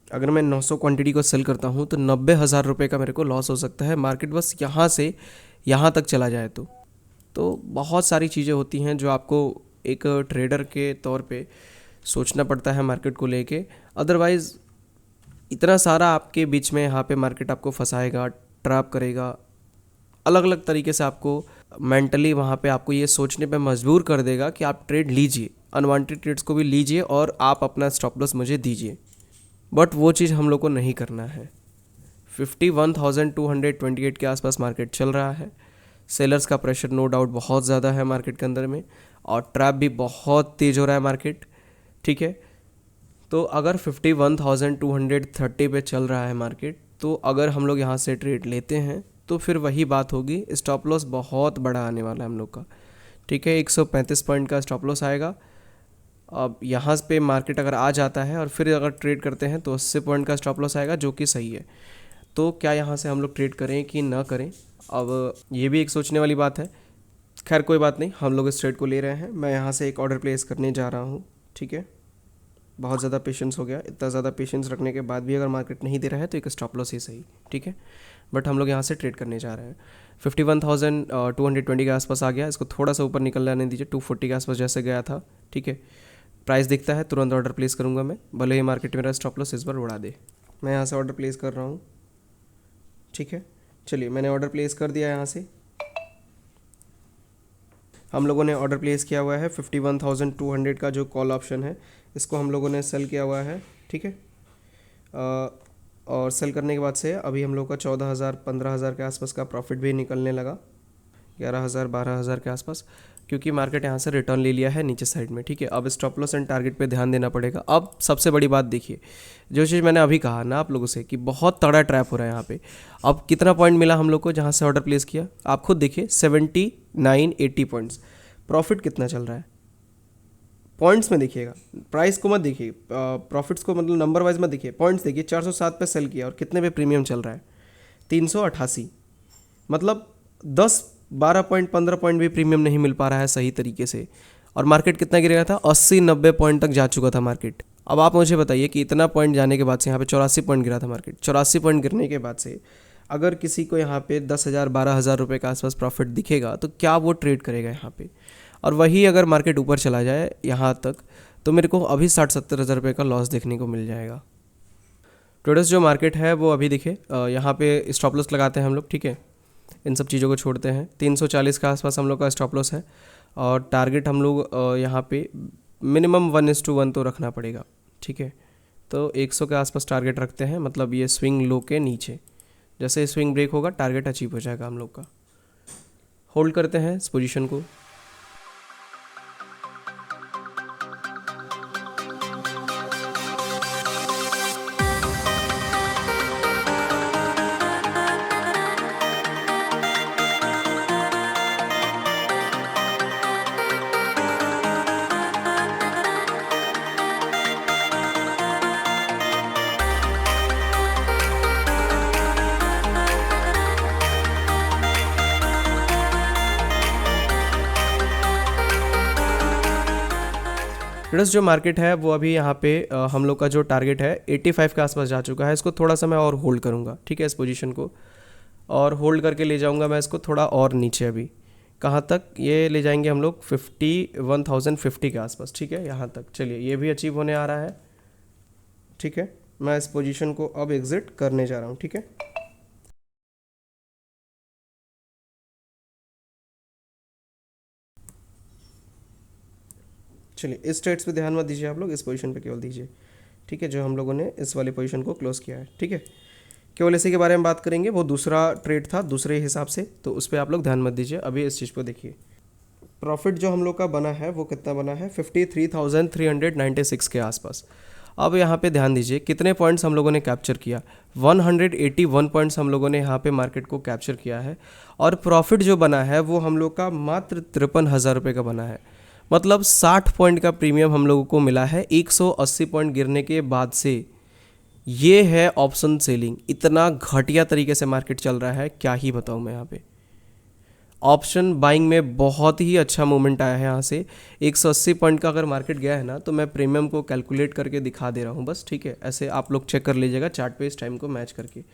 अगर मैं 900 क्वांटिटी को सेल करता हूँ तो 90,000 रुपये का मेरे को लॉस हो सकता है मार्केट बस यहाँ से यहाँ तक चला जाए तो बहुत सारी चीज़ें होती हैं जो आपको एक ट्रेडर के तौर पे सोचना पड़ता है मार्केट को लेके। अदरवाइज़ इतना सारा आपके बीच में यहाँ पे मार्केट आपको फंसाएगा, ट्रैप करेगा, अलग अलग तरीके से आपको मेंटली वहाँ पे आपको ये सोचने पे मजबूर कर देगा कि आप ट्रेड लीजिए, अनवांटेड ट्रेड्स को भी लीजिए और आप अपना स्टॉप लॉस मुझे दीजिए, बट वो चीज़ हम लोग को नहीं करना है। 51,228 के आसपास मार्केट चल रहा है। सेलर्स का प्रेशर नो डाउट बहुत ज़्यादा है मार्केट के अंदर में, और ट्रैप भी बहुत तेज़ हो रहा है मार्केट, ठीक है। तो अगर 51,230 पे चल रहा है मार्केट, तो अगर हम लोग यहाँ से ट्रेड लेते हैं तो फिर वही बात होगी, स्टॉप लॉस बहुत बड़ा आने वाला है हम लोग का, ठीक है। 135 पॉइंट का स्टॉप लॉस आएगा। अब यहाँ पे मार्केट अगर आ जाता है और फिर अगर ट्रेड करते हैं तो 80 पॉइंट का स्टॉप लॉस आएगा, जो कि सही है। तो क्या यहाँ से हम लोग ट्रेड करें कि ना करें, अब ये भी एक सोचने वाली बात है। खैर कोई बात नहीं, हम लोग इस ट्रेड को ले रहे हैं। मैं यहाँ से एक ऑर्डर प्लेस करने जा रहा हूँ, ठीक है। बहुत ज़्यादा पेशेंस हो गया, इतना ज़्यादा पेशेंस रखने के बाद भी अगर मार्केट नहीं दे रहा है तो एक स्टॉप लॉस ही सही, ठीक है। बट हम लोग यहाँ से ट्रेड करने जा रहे हैं। 51,220 के आसपास आ गया, इसको थोड़ा सा ऊपर निकल जाने दीजिए, 240 के आसपास जैसे गया था, ठीक है। प्राइस दिखता है तुरंत ऑर्डर प्लेस करूँगा मैं, भले ही मार्केट मेरा स्टॉप लॉस इस बार उड़ा दे। मैं यहाँ से ऑर्डर प्लेस कर रहा हूँ, ठीक है। चलिए मैंने ऑर्डर प्लेस कर दिया। यहाँ से हम लोगों ने ऑर्डर प्लेस किया हुआ है 51,200 का जो कॉल ऑप्शन है, इसको हम लोगों ने सेल किया हुआ है, ठीक है। और सेल करने के बाद से अभी हम लोग का 14,000 15,000 के आसपास का प्रॉफिट भी निकलने लगा, 11,000 12,000 के आसपास, क्योंकि मार्केट यहाँ से रिटर्न ले लिया है नीचे साइड में, ठीक है। अब स्टॉप लॉस एंड टारगेट पे ध्यान देना पड़ेगा। अब सबसे बड़ी बात देखिए, जो चीज़ मैंने अभी कहा ना आप लोगों से कि बहुत तगड़ा ट्रैप हो रहा है यहाँ पे। अब कितना पॉइंट मिला हम लोग को जहाँ से ऑर्डर प्लेस किया, आप खुद देखिए, 79-80 पॉइंट्स। प्रॉफिट कितना चल रहा है पॉइंट्स में देखिएगा, प्राइस को मत देखिए, प्रॉफिट्स को मतलब नंबर वाइज मत देखिए, पॉइंट्स देखिए। 407 पे सेल किया और कितने पे प्रीमियम चल रहा है, 388। मतलब 10 12 पॉइंट 15 पॉइंट भी प्रीमियम नहीं मिल पा रहा है सही तरीके से। और मार्केट कितना गिरेगा था, 80-90 पॉइंट तक जा चुका था मार्केट। अब आप मुझे बताइए कि इतना पॉइंट जाने के बाद से यहाँ पे 84 पॉइंट गिरा था मार्केट। 84 पॉइंट गिरने के बाद से अगर किसी को यहाँ पे 10,000 12,000 रुपये के आसपास प्रॉफिट दिखेगा तो क्या वो ट्रेड करेगा यहाँ पे। और वही अगर मार्केट ऊपर चला जाए यहाँ तक, तो मेरे को अभी 60-70 हज़ार रुपये का लॉस देखने को मिल जाएगा। ट्रेडर्स जो मार्केट है वो अभी दिखे, यहाँ पे स्टॉप लॉस लगाते हैं हम लोग, ठीक है। इन सब चीज़ों को छोड़ते हैं। 340 के आसपास हम लोग का स्टॉप लॉस है, और टारगेट हम लोग यहाँ पे मिनिमम 1:1 तो रखना पड़ेगा, ठीक है। तो 100 के आसपास टारगेट रखते हैं, मतलब ये स्विंग लो के नीचे, जैसे स्विंग ब्रेक होगा टारगेट अचीव हो जाएगा हम लोग का। होल्ड करते हैं इस पोजीशन को। ट्रेडर्स जो मार्केट है वो अभी यहाँ पे हम लोग का जो टारगेट है 85 के आसपास जा चुका है। इसको थोड़ा सा मैं और होल्ड करूँगा, ठीक है। इस पोजीशन को और होल्ड करके ले जाऊँगा मैं इसको थोड़ा और नीचे। अभी कहाँ तक ये ले जाएंगे हम लोग, 51,050 के आसपास, ठीक है, यहाँ तक। चलिए ये भी अचीव होने आ रहा है, ठीक है। मैं इस पोजीशन को अब एग्जिट करने जा रहा हूँ, ठीक है। चलिए इस ट्रेड्स पे ध्यान मत दीजिए आप लोग, इस पोजीशन पे केवल दीजिए, ठीक है, जो हम लोगों ने इस वाली पोजीशन को क्लोज किया है, ठीक है। केवल इसी के बारे में बात करेंगे, वो दूसरा ट्रेड था दूसरे हिसाब से, तो उस पर आप लोग ध्यान मत दीजिए। अभी इस चीज़ को देखिए, प्रॉफिट जो हम लोग का बना है वो कितना बना है, 53,396 के आसपास। अब यहाँ पे ध्यान दीजिए कितने पॉइंट्स हम लोगों ने कैप्चर किया, 181 पॉइंट्स हम लोगों ने यहाँ पे मार्केट को कैप्चर किया है। और प्रॉफिट जो बना है वो हम लोग का मात्र 53,000 रुपये का बना है। मतलब 60 पॉइंट का प्रीमियम हम लोगों को मिला है 180 पॉइंट गिरने के बाद से। ये है ऑप्शन सेलिंग। इतना घटिया तरीके से मार्केट चल रहा है, क्या ही बताऊँ मैं। यहाँ पे ऑप्शन बाइंग में बहुत ही अच्छा मूवमेंट आया है। यहाँ से 180 पॉइंट का अगर मार्केट गया है ना, तो मैं प्रीमियम को कैलकुलेट करके दिखा दे रहा हूँ बस, ठीक है। ऐसे आप लोग चेक कर लीजिएगा चार्ट पे इस टाइम को मैच करके।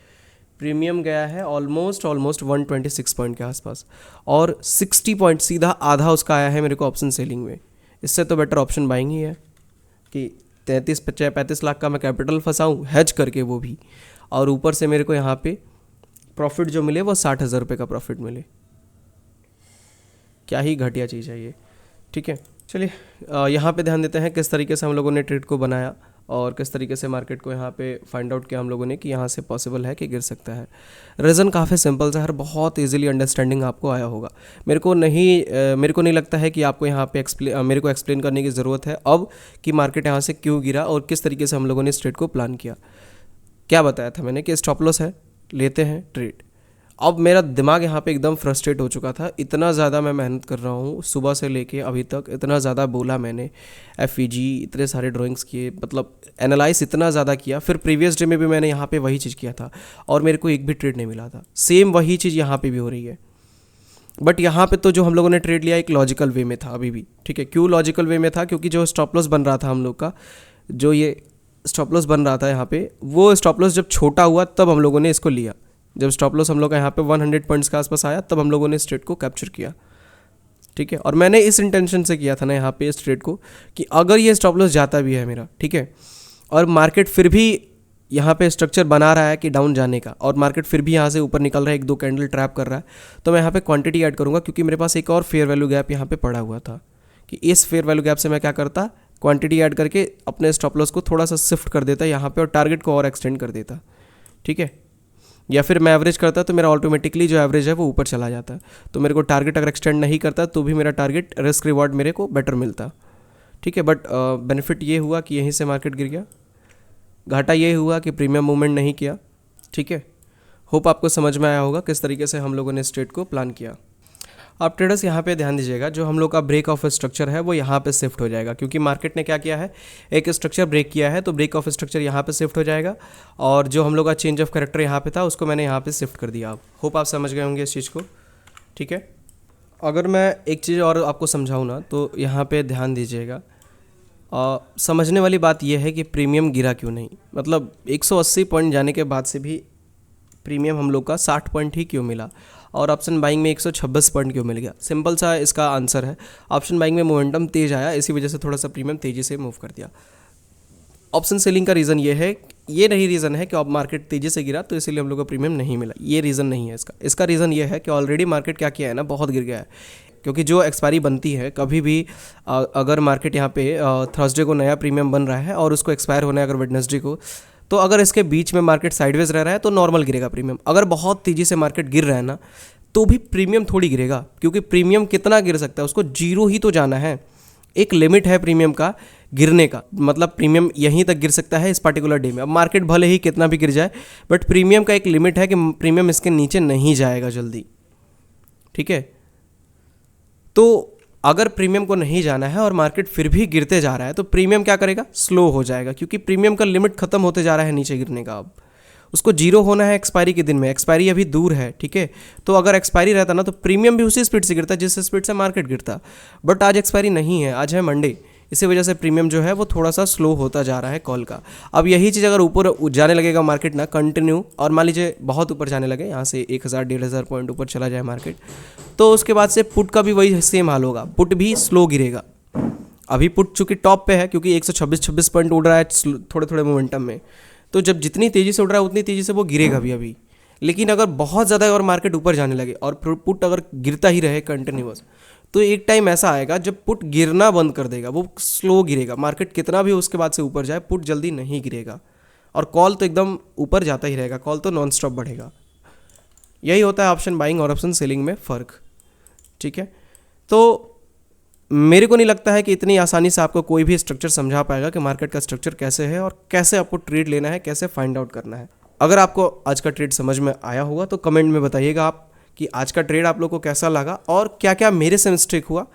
प्रीमियम गया है ऑलमोस्ट 126 पॉइंट के आसपास, और 60 पॉइंट सीधा आधा उसका आया है मेरे को ऑप्शन सेलिंग में। इससे तो बेटर ऑप्शन बाइंग ही है कि 35 लाख का मैं कैपिटल फंसाऊँ हेज करके, वो भी, और ऊपर से मेरे को यहाँ पे प्रॉफिट जो मिले वो 60,000 रुपये का प्रॉफिट मिले। क्या ही घटिया चीज़ है ये, ठीक है। चलिए यहाँ पे ध्यान देते हैं किस तरीके से हम लोगों ने ट्रेड को बनाया और किस तरीके से मार्केट को यहाँ पे फाइंड आउट किया हम लोगों ने कि यहाँ से पॉसिबल है कि गिर सकता है। रीज़न काफ़ी सिंपल सा है, बहुत इजीली अंडरस्टैंडिंग आपको आया होगा। मेरे को नहीं लगता है कि आपको यहाँ पे मेरे को एक्सप्लेन करने की ज़रूरत है अब कि मार्केट यहाँ से क्यों गिरा और किस तरीके से हम लोगों ने इस ट्रेड को प्लान किया। क्या बताया था मैंने कि स्टॉप लॉस है, लेते हैं ट्रेड। अब मेरा दिमाग यहाँ पे एकदम फ्रस्ट्रेट हो चुका था, इतना ज़्यादा मैं मेहनत कर रहा हूँ सुबह से लेके अभी तक, इतना ज़्यादा बोला मैंने, FVG इतने सारे ड्राइंग्स किए, मतलब एनालाइज इतना ज़्यादा किया। फिर प्रीवियस डे में भी मैंने यहाँ पे वही चीज़ किया था और मेरे को एक भी ट्रेड नहीं मिला था। सेम वही चीज़ यहाँ पे भी हो रही है, बट यहाँ पे तो जो हम लोगों ने ट्रेड लिया एक लॉजिकल वे में था अभी भी, ठीक है। क्यों लॉजिकल वे में था? क्योंकि जो स्टॉप लॉस बन रहा था हम लोग का, जो ये स्टॉप लॉस बन रहा था यहाँ पे, वो स्टॉप लॉस जब छोटा हुआ तब हम लोगों ने इसको लिया। जब स्टॉप लॉस हम लोग का यहाँ पे 100 पॉइंट्स के आसपास आया तब हम लोगों ने इस ट्रेड को कैप्चर किया, ठीक है। और मैंने इस इंटेंशन से किया था ना यहाँ पे इस ट्रेड को कि अगर ये स्टॉप लॉस जाता भी है मेरा, ठीक है, और मार्केट फिर भी यहाँ पे स्ट्रक्चर बना रहा है कि डाउन जाने का, और मार्केट फिर भी यहाँ से ऊपर निकल रहा है, 1-2 कैंडल ट्रैप कर रहा है, तो मैं यहाँ पे क्वांटिटी ऐड करूँगा। क्योंकि मेरे पास एक और फेयर वैल्यू गैप यहाँ पे पड़ा हुआ था कि इस फेयर वैल्यू गैप से मैं क्या करता, क्वांटिटी ऐड करके अपने स्टॉप लॉस को थोड़ा सा शिफ्ट कर देता यहाँ पे और टारगेट को और एक्सटेंड कर देता, ठीक है। या फिर मैं एवरेज करता तो मेरा ऑटोमेटिकली जो एवरेज है वो ऊपर चला जाता, तो मेरे को टारगेट अगर एक्सटेंड नहीं करता तो भी मेरा टारगेट रिस्क रिवॉर्ड मेरे को बेटर मिलता, ठीक है। बट बेनिफिट ये हुआ कि यहीं से मार्केट गिर गया, घाटा ये हुआ कि प्रीमियम मूवमेंट नहीं किया, ठीक है। होप आपको समझ में आया होगा किस तरीके से हम लोगों ने इस ट्रेड को प्लान किया। आप ट्रेडर्स यहाँ पे ध्यान दीजिएगा, जो हम लोग का ब्रेक ऑफ स्ट्रक्चर है वो यहाँ पे शिफ्ट हो जाएगा, क्योंकि मार्केट ने क्या किया है, एक स्ट्रक्चर ब्रेक किया है, तो ब्रेक ऑफ स्ट्रक्चर यहाँ पे शिफ्ट हो जाएगा और जो हम लोग का चेंज ऑफ कैरेक्टर यहाँ पे था उसको मैंने यहाँ पे शिफ्ट कर दिया। आप होप आप समझ गए होंगे इस चीज़ को, ठीक है। अगर मैं एक चीज़ और आपको समझाऊँ ना तो यहाँ पर ध्यान दीजिएगा, समझने वाली बात यह है कि प्रीमियम गिरा क्यों नहीं, मतलब 180 पॉइंट जाने के बाद से भी प्रीमियम हम लोग का 60 पॉइंट ही क्यों मिला और ऑप्शन बाइंग में 126 पॉइंट क्यों मिल गया। सिंपल सा इसका आंसर है, ऑप्शन बाइंग में मोमेंटम तेज आया, इसी वजह से थोड़ा सा प्रीमियम तेज़ी से मूव कर दिया। ऑप्शन सेलिंग का रीज़न ये है, ये नहीं रीज़न है कि अब मार्केट तेज़ी से गिरा तो इसीलिए हम लोग को प्रीमियम नहीं मिला, ये रीज़न नहीं है इसका रीज़न ये है कि ऑलरेडी मार्केट क्या किया है ना, बहुत गिर गया है। क्योंकि जो एक्सपायरी बनती है कभी भी, अगर मार्केट यहाँ पे थर्सडे को नया प्रीमियम बन रहा है और उसको एक्सपायर होना है अगर वेडनेसडे को, तो अगर इसके बीच में मार्केट साइडवेज रह रहा है तो नॉर्मल गिरेगा प्रीमियम। अगर बहुत तेज़ी से मार्केट गिर रहा है ना तो भी प्रीमियम थोड़ी गिरेगा, क्योंकि प्रीमियम कितना गिर सकता है, उसको जीरो ही तो जाना है। एक लिमिट है प्रीमियम का गिरने का, मतलब प्रीमियम यहीं तक गिर सकता है इस पर्टिकुलर डे में। अब मार्केट भले ही कितना भी गिर जाए, बट प्रीमियम का एक लिमिट है कि प्रीमियम इसके नीचे नहीं जाएगा जल्दी, ठीक है। तो अगर प्रीमियम को नहीं जाना है और मार्केट फिर भी गिरते जा रहा है तो प्रीमियम क्या करेगा, स्लो हो जाएगा, क्योंकि प्रीमियम का लिमिट खत्म होते जा रहा है नीचे गिरने का। अब उसको जीरो होना है एक्सपायरी के दिन में, एक्सपायरी अभी दूर है, ठीक है। तो अगर एक्सपायरी रहता ना तो प्रीमियम भी उसी स्पीड से गिरता जिस स्पीड से मार्केट गिरता, बट आज एक्सपायरी नहीं है, आज है मंडे, इसी वजह से प्रीमियम जो है वो थोड़ा सा स्लो होता जा रहा है कॉल का। अब यही चीज़ अगर ऊपर जाने लगेगा मार्केट ना कंटिन्यू, और मान लीजिए बहुत ऊपर जाने लगे, यहाँ से 1000-1500 पॉइंट ऊपर चला जाए मार्केट, तो उसके बाद से पुट का भी वही सेम हाल होगा, पुट भी स्लो गिरेगा। अभी पुट चूँकि टॉप पे है क्योंकि 126 पॉइंट उड़ रहा है थोड़े थोड़े मोमेंटम में, तो जब जितनी तेज़ी से उड़ रहा है उतनी तेज़ी से वो गिरेगा भी अभी। लेकिन अगर बहुत ज़्यादा और मार्केट ऊपर जाने लगे और पुट अगर गिरता ही रहे कंटिन्यूअस, तो एक टाइम ऐसा आएगा जब पुट गिरना बंद कर देगा, वो स्लो गिरेगा। मार्केट कितना भी उसके बाद से ऊपर जाए पुट जल्दी नहीं गिरेगा, और कॉल तो एकदम ऊपर जाता ही रहेगा, कॉल तो नॉन स्टॉप बढ़ेगा। यही होता है ऑप्शन बाइंग और ऑप्शन सेलिंग में फ़र्क, ठीक है। तो मेरे को नहीं लगता है कि इतनी आसानी से आपको कोई भी स्ट्रक्चर समझा पाएगा कि मार्केट का स्ट्रक्चर कैसे है और कैसे आपको ट्रेड लेना है, कैसे फाइंड आउट करना है। अगर आपको आज का ट्रेड समझ में आया होगा तो कमेंट में बताइएगा आप कि आज का ट्रेड आप लोग को कैसा लगा और क्या क्या मेरे से मिस्टेक हुआ,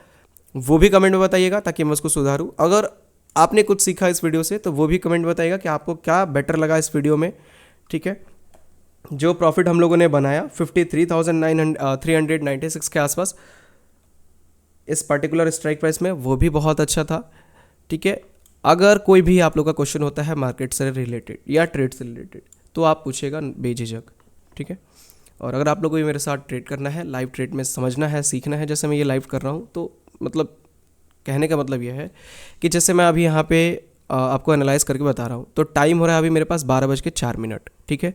वो भी कमेंट में बताइएगा ताकि मैं उसको सुधारूँ। अगर आपने कुछ सीखा इस वीडियो से तो वो भी कमेंट में बताइएगा कि आपको क्या बेटर लगा इस वीडियो में, ठीक है। जो प्रॉफिट हम लोगों ने बनाया 53,396 के आसपास इस पर्टिकुलर स्ट्राइक प्राइस में, वो भी बहुत अच्छा था, ठीक है। अगर कोई भी आप लोग का क्वेश्चन होता है मार्केट से रिलेटेड या ट्रेड से रिलेटेड तो आप पूछेगा बेझिझक, ठीक है। और अगर आप लोग को भी मेरे साथ ट्रेड करना है, लाइव ट्रेड में समझना है, सीखना है, जैसे मैं ये लाइव कर रहा हूँ, तो मतलब कहने का मतलब ये है कि जैसे मैं अभी यहाँ पे आपको एनालाइज करके बता रहा हूँ, तो टाइम हो रहा है अभी मेरे पास 12:04, ठीक है।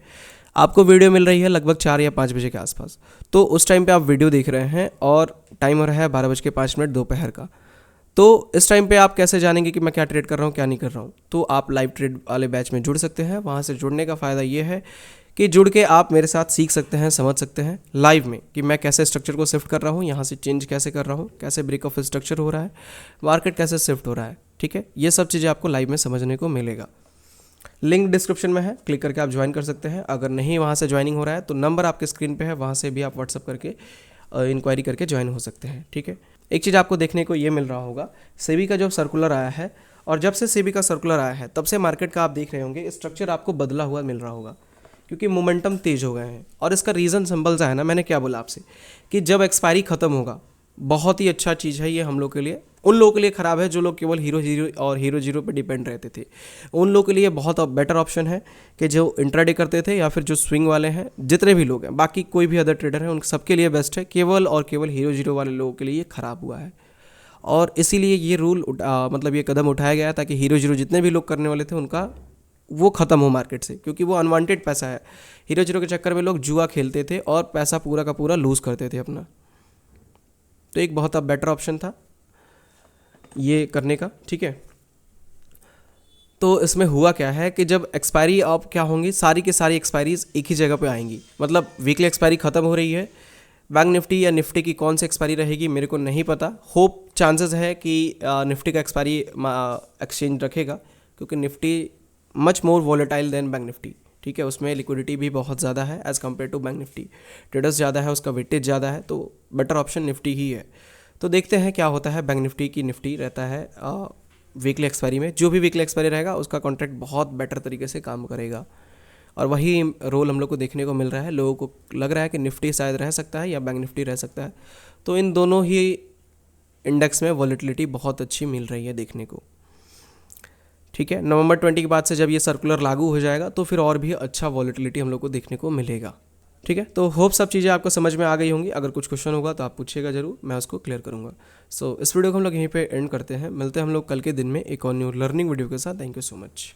आपको वीडियो मिल रही है लगभग 4 या 5 बजे के आसपास, तो उस टाइम पे आप वीडियो देख रहे हैं और टाइम हो रहा है 12:05 दोपहर का। तो इस टाइम पे आप कैसे जानेंगे कि मैं क्या ट्रेड कर रहा हूँ क्या नहीं कर रहा हूँ? तो आप लाइव ट्रेड वाले बैच में जुड़ सकते हैं। वहाँ से जुड़ने का फ़ायदा ये है कि जुड़ के आप मेरे साथ सीख सकते हैं, समझ सकते हैं लाइव में कि मैं कैसे स्ट्रक्चर को शिफ्ट कर रहा हूँ, यहाँ से चेंज कैसे कर रहा हूँ, कैसे ब्रेक ऑफ स्ट्रक्चर हो रहा है, मार्केट कैसे शिफ्ट हो रहा है। ठीक है, ये सब चीज़ें आपको लाइव में समझने को मिलेगा। लिंक डिस्क्रिप्शन में है, क्लिक करके आप ज्वाइन कर सकते हैं। अगर नहीं वहाँ से ज्वाइनिंग हो रहा है तो नंबर आपके स्क्रीन पे है, वहाँ से भी आप व्हाट्सअप करके इंक्वायरी करके ज्वाइन हो सकते हैं। ठीक है, एक चीज़ आपको देखने को ये मिल रहा होगा, सेबी का जो सर्कुलर आया है, और जब से सेबी का सर्कुलर आया है तब से मार्केट का आप देख रहे होंगे स्ट्रक्चर आपको बदला हुआ मिल रहा होगा, क्योंकि मोमेंटम तेज हो गए हैं। और इसका रीज़न सिंपल सा है ना, मैंने क्या बोला आपसे कि जब एक्सपायरी ख़त्म होगा, बहुत ही अच्छा चीज़ है ये हम लोग के लिए। उन लोगों के लिए ख़राब है जो लोग केवल हीरो और हीरो जीरो पे डिपेंड रहते थे, उन लोगों के लिए बहुत बेटर ऑप्शन है कि जो इंट्राडे करते थे या फिर जो स्विंग वाले हैं, जितने भी लोग हैं, बाकी कोई भी अदर ट्रेडर है, उन सबके लिए बेस्ट है। केवल और केवल हीरो जीरो वाले लोगों के लिए ये ख़राब हुआ है, और इसीलिए ये रूल मतलब ये कदम उठाया गया ताकि हीरो जीरो जितने भी लोग करने वाले थे उनका वो ख़त्म हो मार्केट से, क्योंकि वो अनवांटेड पैसा है। हीरो जीरो के चक्कर में लोग जुआ खेलते थे और पैसा पूरा का पूरा लूज़ करते थे अपना। तो एक बहुत बेटर ऑप्शन था ये करने का। ठीक है, तो इसमें हुआ क्या है कि जब एक्सपायरी अब क्या होंगी, सारी की सारी एक्सपायरीज एक ही जगह पे आएंगी। मतलब वीकली एक्सपायरी ख़त्म हो रही है, बैंक निफ्टी या निफ्टी की कौन सी एक्सपायरी रहेगी मेरे को नहीं पता। होप चांसेस है कि निफ्टी का एक्सपायरी एक्सचेंज रखेगा, क्योंकि Nifty much more volatile than bank Nifty. ठीक है, उसमें लिक्विडिटी भी बहुत ज़्यादा है as compare to bank Nifty, traders ज़्यादा है, उसका वेटेज ज़्यादा है, तो बेटर ऑप्शन निफ्टी ही है। तो देखते हैं क्या होता है। बैंक निफ्टी की निफ्टी रहता है वीकली एक्सपायरी में, जो भी वीकली एक्सपायरी रहेगा उसका कॉन्ट्रैक्ट बहुत बेटर तरीके से काम करेगा, और वही रोल हम लोग को देखने को मिल रहा है। लोगों को लग रहा है कि निफ्टी शायद रह सकता है या बैंक निफ्टी रह सकता है, तो इन दोनों ही इंडेक्स में वॉलेटिलिटी बहुत अच्छी मिल रही है देखने को। ठीक है, नवंबर 20 के बाद से जब ये सर्कुलर लागू हो जाएगा तो फिर और भी अच्छा वॉलेटिलिटी हम लोग को देखने को मिलेगा। ठीक है, तो होप सब चीज़ें आपको समझ में आ गई होंगी। अगर कुछ क्वेश्चन होगा तो आप पूछिएगा ज़रूर, मैं उसको क्लियर करूँगा। सो इस वीडियो को हम लोग यहीं पे एंड करते हैं। मिलते हैं हम लोग कल के दिन में एक और न्यू लर्निंग वीडियो के साथ। Thank you so much.